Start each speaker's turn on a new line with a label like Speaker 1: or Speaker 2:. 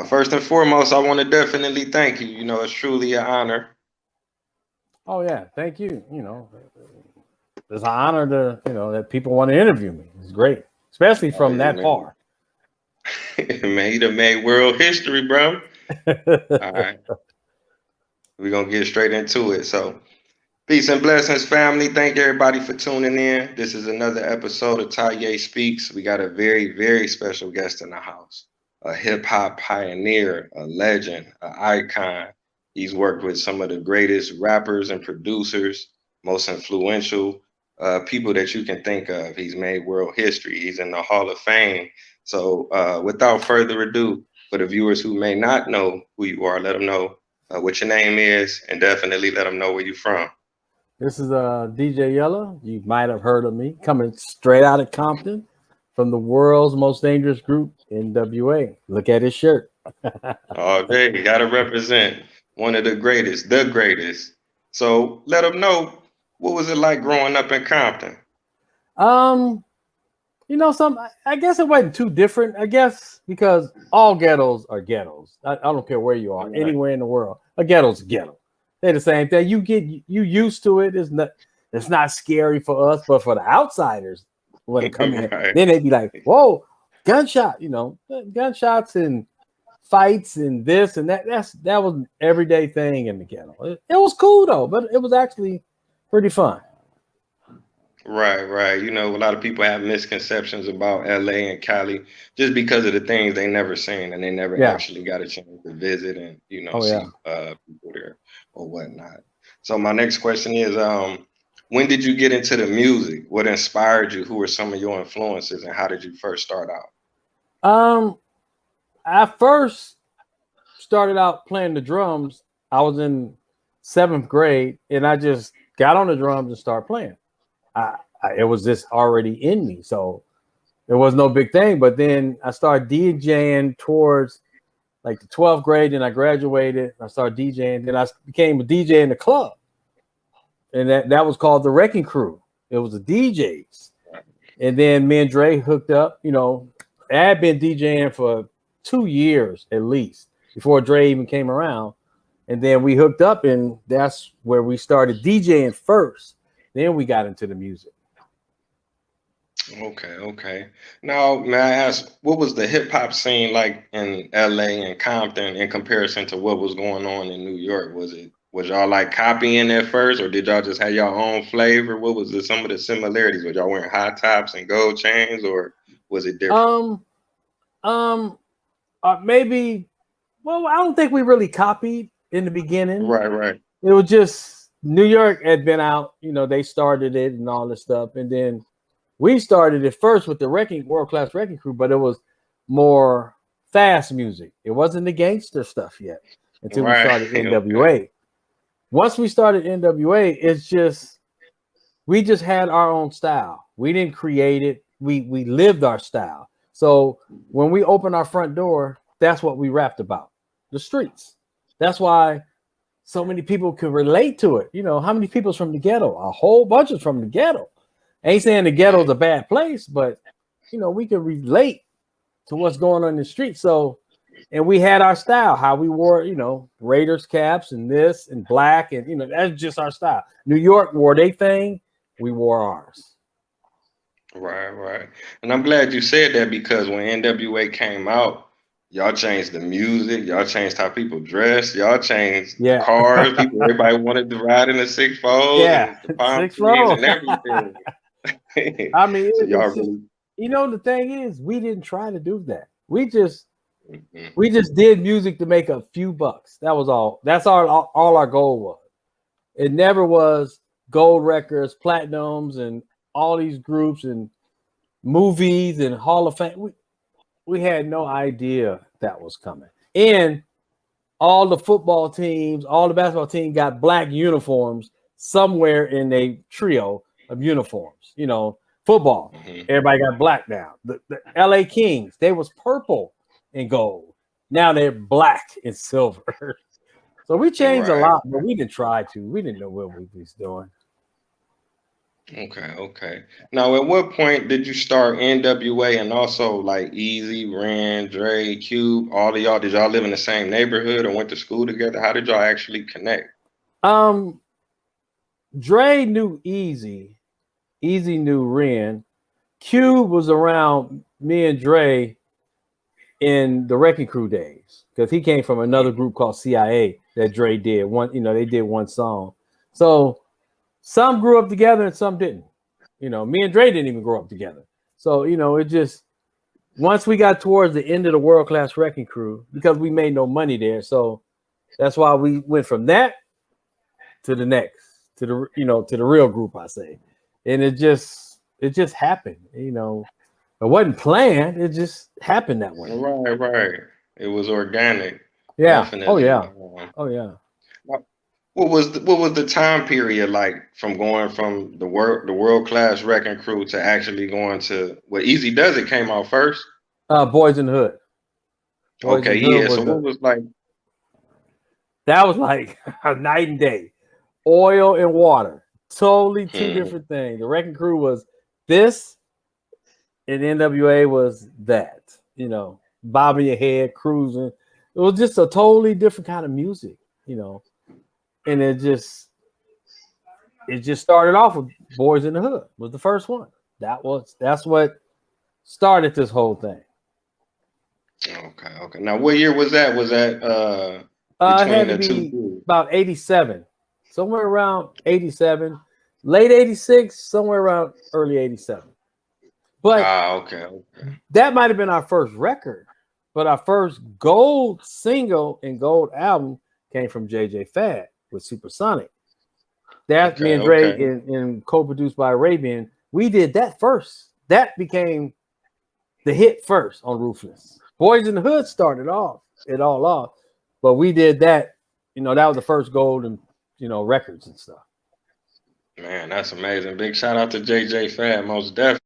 Speaker 1: First and foremost, I want to definitely thank you. You know, it's truly an honor.
Speaker 2: Oh yeah, thank you. It's an honor to that people want to interview me. It's great, especially
Speaker 1: Oh
Speaker 2: from
Speaker 1: yeah,
Speaker 2: that
Speaker 1: man.
Speaker 2: far.
Speaker 1: Man, you done made world history, bro. All right, we're gonna get straight into it. So, peace and blessings, family. Thank everybody for tuning in. This is another episode of Taye Speaks. We got a very, very special guest in the house, a hip hop pioneer, a legend, an icon. He's worked with some of the greatest rappers and producers, most influential people that you can think of. He's made world history. He's in the Hall of Fame. So, without further ado, for the viewers who may not know who you are, let them know what your name is, and definitely let them know where you're from.
Speaker 2: This is DJ Yella. You might have heard of me coming straight out of Compton from the world's most dangerous group, NWA. Look at his shirt.
Speaker 1: All day, you gotta represent one of the greatest, the greatest. So let them know, what was it like growing up in Compton?
Speaker 2: Um, some I guess it wasn't too different. I guess because all ghettos are ghettos. I don't care where you are,
Speaker 1: Right,
Speaker 2: anywhere in the world. A ghetto's a ghetto. They're the same thing. You used to it. It's not scary for us, but for the outsiders when they come in,
Speaker 1: right,
Speaker 2: then they'd be like, "Whoa, gunshot!" Gunshots and fights and this and that. That was an everyday thing in the ghetto. It was cool though, but it was actually pretty fun.
Speaker 1: right. You know, a lot of people have misconceptions about LA and Cali just because of the things they never seen and they never
Speaker 2: Yeah.
Speaker 1: actually got a chance to visit and,
Speaker 2: Oh yeah.
Speaker 1: see people there or whatnot. So my next question is, when did you get into the music? What inspired you? Who were some of your influences and how did you first start out?
Speaker 2: Um, I first started out playing the drums. I was in seventh grade, and I just got on the drums and started playing. It was just already in me, so it was no big thing. But then I started DJing towards like the 12th grade, and I graduated. I started DJing. Then I became a DJ in the club, and that was called the Wrecking Crew. It was the DJs, and then me and Dre hooked up. I had been DJing for 2 years at least before Dre even came around. And then we hooked up, and that's where we started DJing first. Then we got into the music.
Speaker 1: Okay. Now, may I ask, what was the hip hop scene like in LA and Compton in comparison to what was going on in New York? Was y'all like copying at first, or did y'all just have your own flavor? What was some of the similarities? Was y'all wearing high tops and gold chains, or was it different?
Speaker 2: Um, um, maybe. Well, I don't think we really copied in the beginning.
Speaker 1: Right.
Speaker 2: It was just New York had been out. They started it and all this stuff, and then we started it first with the wrecking world class wrecking crew, but it was more fast music. It wasn't the gangster stuff yet until we
Speaker 1: Right.
Speaker 2: started
Speaker 1: Okay.
Speaker 2: NWA. Once we started NWA, it's just we just had our own style. We didn't create it. We lived our style. So when we opened our front door, that's what we rapped about. The streets. That's why so many people can relate to it. How many people's from the ghetto? A whole bunch is from the ghetto. I ain't saying the ghetto's a bad place, but we can relate to what's going on in the street. So, and we had our style, how we wore, Raiders caps and this and black, and that's just our style. New York wore their thing, we wore ours.
Speaker 1: Right. And I'm glad you said that because when NWA came out, y'all changed the music, y'all changed how people dress, y'all changed the
Speaker 2: Yeah.
Speaker 1: cars. Everybody wanted to ride in the six fours
Speaker 2: Yeah.
Speaker 1: and the palm
Speaker 2: Six
Speaker 1: trees
Speaker 2: row.
Speaker 1: and everything.
Speaker 2: I mean,
Speaker 1: So y'all
Speaker 2: it's just,
Speaker 1: really,
Speaker 2: the thing is, we didn't try to do that. We just
Speaker 1: mhm.
Speaker 2: did music to make a few bucks. That was all. That's all our goal was. It never was gold records, platinums, and all these groups and movies and Hall of Fame. We had no idea that was coming. And all the football teams, all the basketball team got black uniforms somewhere in a trio of uniforms. Football,
Speaker 1: Mhm.
Speaker 2: everybody got black now. The LA Kings, they was purple and gold. Now they're black and silver. So we changed a
Speaker 1: Right.
Speaker 2: lot, but we didn't try to. We didn't know what we was doing.
Speaker 1: Okay, okay. Now, at what point did you start NWA and also like Easy, Ren, Dre, Cube, all of y'all? Did y'all live in the same neighborhood or went to school together? How did y'all actually connect?
Speaker 2: Um, Dre knew Easy. Easy knew Ren. Cube was around me and Dre in the Wrecking Crew days because he came from another group called CIA that Dre did one. They did one song. So some grew up together and some didn't. Me and Dre didn't even grow up together. So it just once we got towards the end of the World Class Wrecking Crew because we made no money there. So that's why we went from that to the next to the real group. I say, and it just happened. It wasn't planned. It just happened that way.
Speaker 1: Right, right. It was organic,
Speaker 2: Yeah. Oh
Speaker 1: definitely.
Speaker 2: yeah. Oh yeah.
Speaker 1: What was the time period like from going from the world class wrecking crew to actually going to Easy Does It came out first?
Speaker 2: Boys in the Hood. Boys
Speaker 1: Okay,
Speaker 2: in the Hood
Speaker 1: yeah.
Speaker 2: was
Speaker 1: So what
Speaker 2: the
Speaker 1: was like?
Speaker 2: that was like a night and day. Oil and water, totally two
Speaker 1: Hmm,
Speaker 2: different things. The Wrecking Crew was this, and NWA was that. Bobbing your head, cruising. It was just a totally different kind of music. You know, and it just started off with Boys in the Hood was the first one. That's what started this whole thing.
Speaker 1: okay, okay. Now, what year was that? Was that
Speaker 2: It
Speaker 1: between
Speaker 2: had to
Speaker 1: the two
Speaker 2: be
Speaker 1: groups?
Speaker 2: about 87, somewhere around 87, late 86, somewhere around early 87. But
Speaker 1: Ah, okay, okay.
Speaker 2: that might have been our first record. But our first gold single and gold album came from JJ Fad with Supersonic. That me
Speaker 1: Okay,
Speaker 2: and Dre
Speaker 1: okay.
Speaker 2: and co-produced by Arabian. We did that first. That became the hit first on Ruthless. Boys in the Hood started off it all off, but we did that. That was the first gold and records and stuff.
Speaker 1: Man, that's amazing. Big shout out to JJ Fad, most definitely.